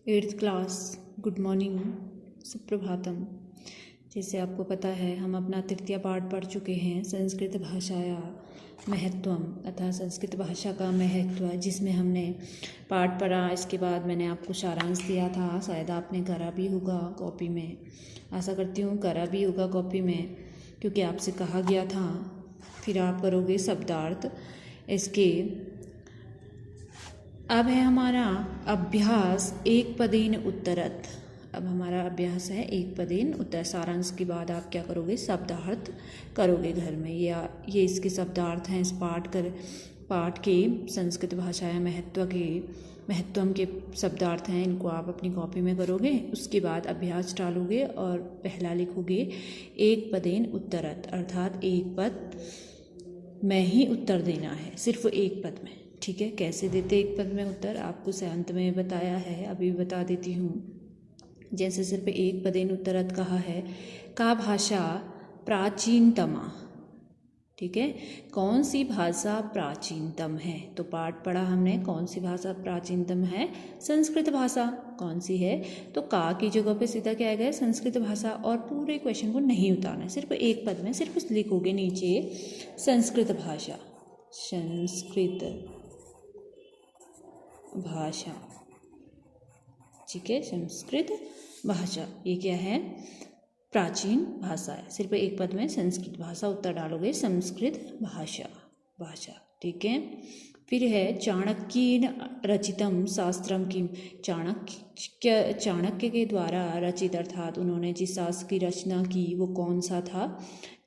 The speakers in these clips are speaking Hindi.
Eighth class. गुड मॉर्निंग, सुप्रभातम। जैसे आपको पता है हम अपना तृतीय पाठ पढ़ चुके हैं, संस्कृत भाषाया महत्वम अर्थात संस्कृत भाषा का महत्व, जिसमें हमने पाठ पढ़ा। इसके बाद मैंने आपको सारांश दिया था, शायद आपने करा भी होगा कॉपी में, आशा करती हूँ करा भी होगा कॉपी में, क्योंकि आपसे कहा गया था। फिर आप करोगे शब्दार्थ। इसके अब है हमारा अभ्यास एक पदेन उत्तरत। अब हमारा अभ्यास है एक पदेन उत्तर। सारांश के बाद आप क्या करोगे, शब्दार्थ करोगे घर में। ये इसके शब्दार्थ हैं। इस पाठ के संस्कृत भाषा या महत्वम के शब्दार्थ हैं। इनको आप अपनी कॉपी में करोगे। उसके बाद अभ्यास डालोगे और पहला लिखोगे एक पदेन उत्तरत, अर्थात एक पद में ही उत्तर देना है, सिर्फ एक पद में। ठीक है, कैसे देते एक पद में उत्तर आपको अंत में बताया है, अभी बता देती हूँ। जैसे सिर्फ एक पदेन उत्तरत कहा है, का भाषा प्राचीनतमा। ठीक है, कौन सी भाषा प्राचीनतम है? तो पाठ पढ़ा हमने, कौन सी भाषा प्राचीनतम है? संस्कृत भाषा। कौन सी है? तो का की जगह पे सीधा क्या आएगा, संस्कृत भाषा। और पूरे क्वेश्चन को नहीं उतारना है, सिर्फ एक पद में सिर्फ लिखोगे नीचे संस्कृत भाषा, संस्कृत भाषा। ठीक है, संस्कृत भाषा ये क्या है, प्राचीन भाषा है। सिर्फ एक पद में संस्कृत भाषा उत्तर डालोगे, संस्कृत भाषा। ठीक है, फिर है चाणक्येन रचितम शास्त्रम किम। चाणक्य के द्वारा रचित, अर्थात उन्होंने जिस शास्त्र की रचना की वो कौन सा था?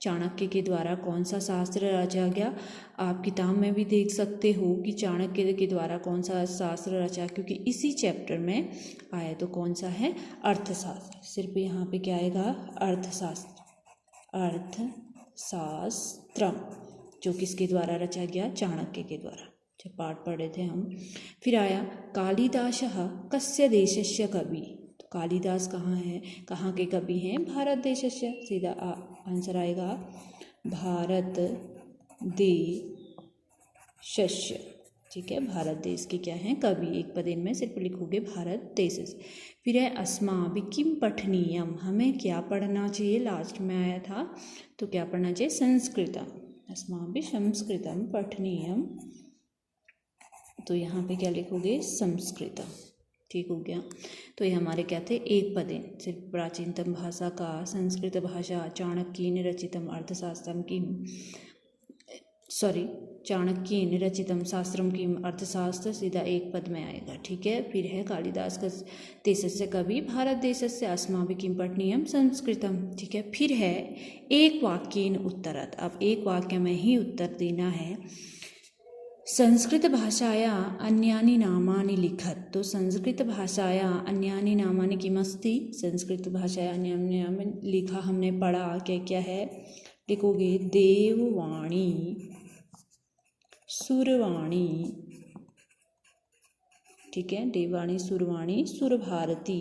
चाणक्य के द्वारा कौन सा शास्त्र रचा गया? आप किताब में भी देख सकते हो कि चाणक्य के द्वारा कौन सा शास्त्र रचा, क्योंकि इसी चैप्टर में आया। तो कौन सा है? अर्थशास्त्र। सिर्फ यहाँ पे क्या आएगा, अर्थशास्त्रम, जो किसके द्वारा रचा गया? चाणक्य के द्वारा। जब पाठ पढ़े थे हम। फिर आया कालिदासः कस्य देशस्य कवि। तो कालिदास कहाँ है, कहाँ के कवि हैं? भारत देशस्य। सीधा आंसर आएगा भारत देशस्य। ठीक है, भारत देश के क्या हैं? कवि। एक पदेन में सिर्फ लिखोगे भारत देशस्य। फिर है अस्माभिः किं पठनीयम। हमें क्या पढ़ना चाहिए? लास्ट में आया था, तो क्या पढ़ना चाहिए? संस्कृतम। अस्माभिः संस्कृतम पठनीयम। तो यहाँ पे क्या लिखोगे? संस्कृतम। ठीक हो गया। तो ये हमारे क्या थे? एक पदेन। सिर्फ प्राचीनतम भाषा का संस्कृत भाषा, चाणक्येन रचितम अर्थशास्त्रम किम, चाणक्येन रचितम शास्त्रम किम, अर्थशास्त्र सीधा एक पद में आएगा। ठीक है, फिर है कालिदास का देशस्य कवि, भारत देशस्य, अस्माभिः किं पठनीयम, संस्कृतम। ठीक है, फिर है एक वाक्येन उत्तरत। अब एक वाक्य में ही उत्तर देना है। संस्कृत भाषाया अन्यानि नामानि लिखत। तो संस्कृत भाषाया अन्यानि नामानि किमस्ति? संस्कृत भाषाया अन्यानि नामानि लिखा, हमने पढ़ा। क्या क्या है? लिखोगे देववाणी, सुरवाणी। ठीक है, देववाणी, सुरवाणी, सुरभारती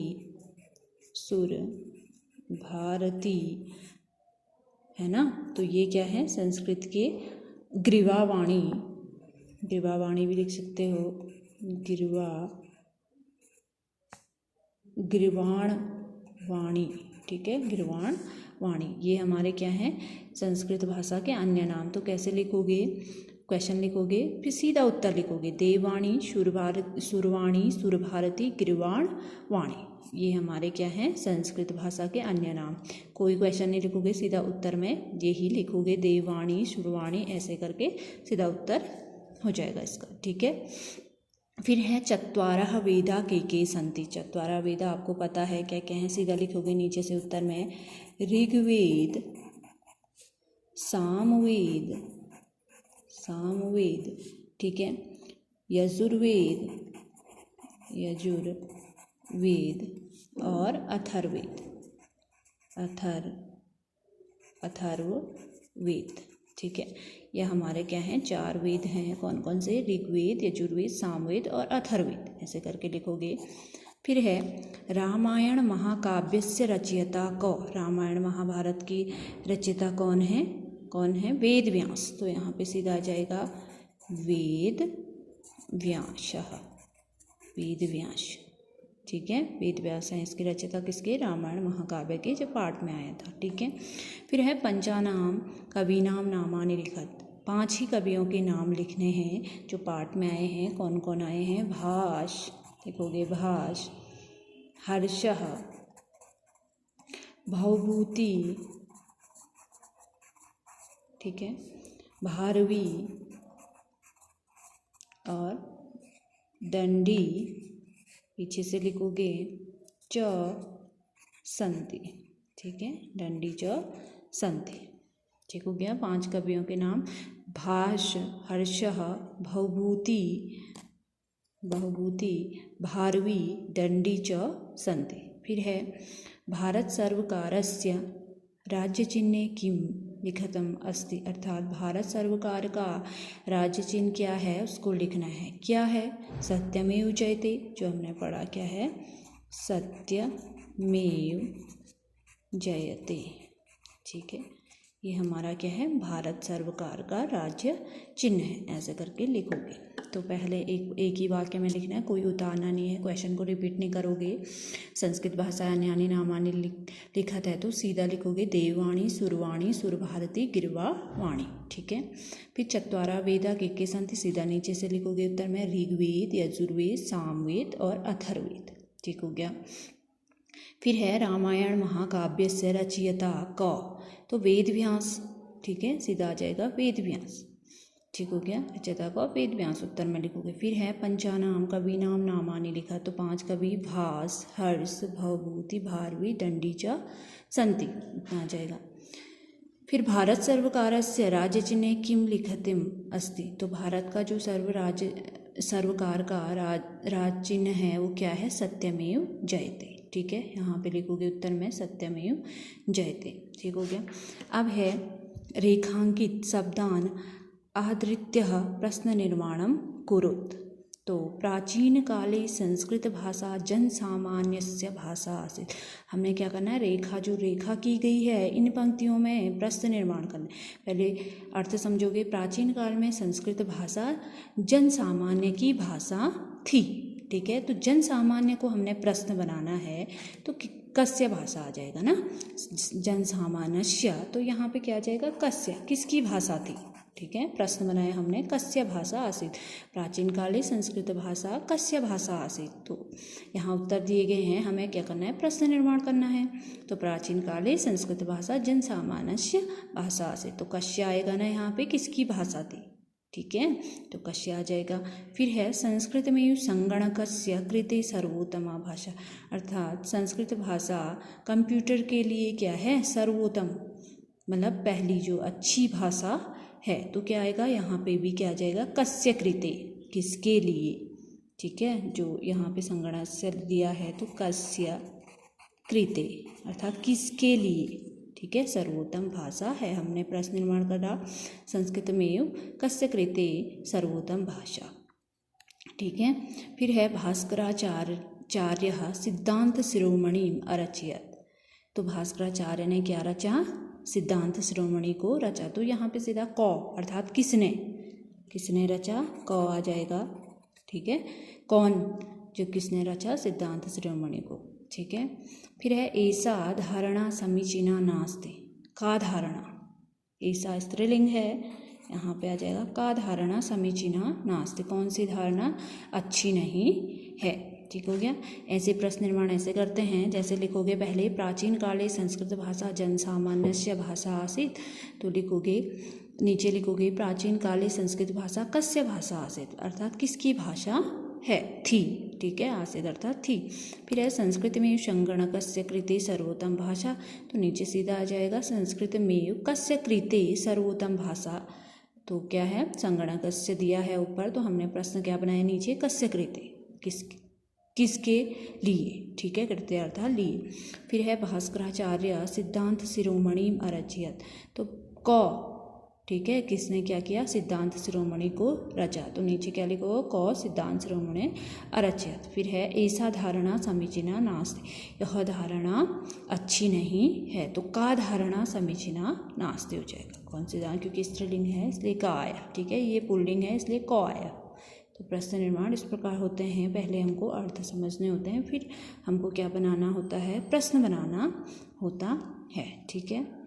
है ना। तो ये क्या है? संस्कृत के ग्रीवावाणी भी लिख सकते हो, गिरवाण वाणी। ठीक है, गिरवाण वाणी ये हमारे क्या हैं? संस्कृत भाषा के अन्य नाम। तो कैसे लिखोगे? क्वेश्चन लिखोगे, फिर सीधा उत्तर लिखोगे देववाणी, सुरवाणी, सुरभारती, गिरवाण वाणी। ये हमारे क्या हैं? संस्कृत भाषा के अन्य नाम। कोई क्वेश्चन नहीं लिखोगे, सीधा उत्तर में यही लिखोगे देववाणी, सुरवाणी, ऐसे करके सीधा उत्तर हो जाएगा इसका। ठीक है, फिर है चत्वारः वेदा के सन्ति। चत्वारः वेदा आपको पता है क्या क्या है? सीधा लिखोगे नीचे से उत्तर में ऋग्वेद, सामवेद, ठीक है, यजुर्वेद और अथर्ववेद। ठीक है, यह हमारे क्या हैं? 4 वेद हैं। कौन कौन से? ऋग्वेद, यजुर्वेद, सामवेद और अथर्ववेद। ऐसे करके लिखोगे। फिर है रामायण महाकाव्यस्य रचयिता कौ। रामायण महाभारत की रचयिता कौन है? वेद व्यास। तो यहाँ पे सीधा आ जाएगा वेद व्यास। ठीक है, वेद व्यास हैं इसके रचयिता, किसके, रामायण महाकाव्य के, जो पाठ में आया था। ठीक है, फिर है पंचानाम कवीनाम नामानि लिखत, 5 ही कवियों के नाम लिखने हैं जो पाठ में आए हैं। कौन कौन आए हैं, भाष, लिखोगे भाष, हर्षः, भवभूति, ठीक है, भारवी और दंडी, पीछे से लिखोगे च संति, ठीक है, दंडी च संति। ठीक हो गया, 5 कवियों के नाम, भाष, हर्षः, भवभूति, भारवी, दंडी च संति। फिर है भारत सर्वकारस्य राज्य चिन्हे किम लिखितम अस्ति, अर्थात भारत सर्वकार का राज्य चिन्ह क्या है उसको लिखना है। क्या है, सत्यमेव जयते, जो हमने पढ़ा, क्या है, सत्यमेव जयते। ठीक है, ये हमारा क्या है, भारत सर्वकार का राज्य चिन्ह है, ऐसे करके लिखोगे। तो पहले एक ही वाक्य में लिखना है, कोई उतारना नहीं है, क्वेश्चन को रिपीट नहीं करोगे। संस्कृत भाषा अन्यानि नामानि लिखत है तो सीधा लिखोगे देववाणी, सुरवाणी, सुरभारती, गिर्वाणी। ठीक है, फिर चत्वारा वेदा के संति, सीधा नीचे से लिखोगे उत्तर में ऋग्वेद, यजुर्वेद, सामवेद और अथर्ववेद। ठीक हो गया, फिर है रामायण महाकाव्य से रचयिता क, तो वेद व्यास। ठीक है, सीधा आ जाएगा वेद व्यास। ठीक हो गया, रचयिता को वेद व्यास उत्तर में लिखोगे। फिर है पंचानाम कवीनाम नामानि लिखा, तो 5 कवि भास, हर्ष, भवभूति, भारवी, दंडी च संति, इतना आ जाएगा। फिर भारत सर्वकारस्य राज्य चिन्हे किम लिखितम अस्ति, तो भारत का जो सर्वकार का राज चिन्ह है वो क्या है, सत्यमेव जयते। ठीक है, यहाँ पे लिखोगे उत्तर में सत्यमेव जयते। ठीक हो गया, अब है रेखांकित शब्दान आधृत्य प्रश्न निर्माणम कुरुत, तो प्राचीन काले संस्कृत भाषा जन सामान्यस्य भाषा आसीत्। हमने क्या करना है, जो रेखा की गई है इन पंक्तियों में प्रश्न निर्माण करना है। पहले अर्थ समझोगे, प्राचीन काल में संस्कृत भाषा जन सामान्य की भाषा थी। ठीक है, तो जन सामान्य को हमने प्रश्न बनाना है तो कस्य भाषा आ जाएगा ना, जन सामान्यस्य, तो यहाँ पे क्या आ जाएगा, कस्य, किसकी भाषा थी। ठीक है, प्रश्न बनाया हमने, कस्य भाषा आसीत्, प्राचीन काले संस्कृत भाषा कस्य भाषा आसीत्। तो यहाँ उत्तर दिए गए हैं, हमें क्या करना है, प्रश्न निर्माण करना है। तो प्राचीन काले संस्कृत भाषा जन सामान्यस्य भाषा आसीत्, तो कस्य आएगा ना, यहाँ पे किसकी भाषा थी। ठीक है, तो कस्य आ जाएगा। फिर है संस्कृत में संगणकस्य कृते सर्वोत्तमा भाषा, अर्थात संस्कृत भाषा कंप्यूटर के लिए क्या है, सर्वोत्तम, मतलब पहली जो अच्छी भाषा है। तो क्या आएगा, यहाँ पे भी क्या आ जाएगा, कस्य कृते, किसके लिए। ठीक है, जो यहाँ पे संगणकस्य दिया है तो कस्य कृते, अर्थात किसके लिए। ठीक है, सर्वोत्तम भाषा है, हमने प्रश्न निर्माण करा, संस्कृत में कस्य कृते सर्वोत्तम भाषा। ठीक है, फिर है भास्कराचार्य सिद्धांत शिरोमणि अरचयत, तो भास्कराचार्य ने क्या रचा, सिद्धांत शिरोमणि को रचा। तो यहाँ पे सीधा क, अर्थात किसने रचा, क आ जाएगा। ठीक है, कौन, जो किसने रचा सिद्धांत शिरोमणि को। ठीक है, फिर है ऐसा धारणा समीचीना नास्ति, का धारणा, ऐसा स्त्रीलिंग है, यहाँ पे आ जाएगा का धारणा समीचीना नास्ति, कौन सी धारणा अच्छी नहीं है। ठीक हो गया, ऐसे प्रश्न निर्माण ऐसे करते हैं, जैसे लिखोगे पहले प्राचीन काले संस्कृत भाषा जन सामान्यस्य भाषा आसीत्, तो लिखोगे नीचे लिखोगे प्राचीन काले संस्कृत भाषा कस्य भाषा आसीत्, अर्थात किसकी भाषा है, थी। ठीक है, आसीत् अर्थात थी। फिर है संस्कृत में संगणकस्य कृते सर्वोत्तम भाषा, तो नीचे सीधा आ जाएगा संस्कृत में कस्य कृते सर्वोत्तम भाषा, तो क्या है, संगणकस्य दिया है ऊपर, तो हमने प्रश्न क्या बनाया नीचे, कस्य कृते, किसके लिए। ठीक है, कृते अर्थात लिए। फिर है भास्कराचार्य सिद्धांत शिरोमणि अरचयत, तो क, ठीक है, किसने क्या किया, सिद्धांत शिरोमणि को रचा, तो नीचे क्या लिखो, क सिद्धांत शिरोमणि अरचयत। फिर है ऐसा धारणा समीचीना नास्ति, यह धारणा अच्छी नहीं है, तो का धारणा समीचीना नास्ति हो जाएगा। कौन सी धारणा, क्योंकि स्त्रीलिंग है इसलिए का आया। ठीक है, ये पुल्लिंग है इसलिए क आया। तो प्रश्न निर्माण इस प्रकार होते हैं। पहले हमको अर्थ समझने होते हैं, फिर हमको क्या बनाना होता है, प्रश्न बनाना होता है। ठीक है।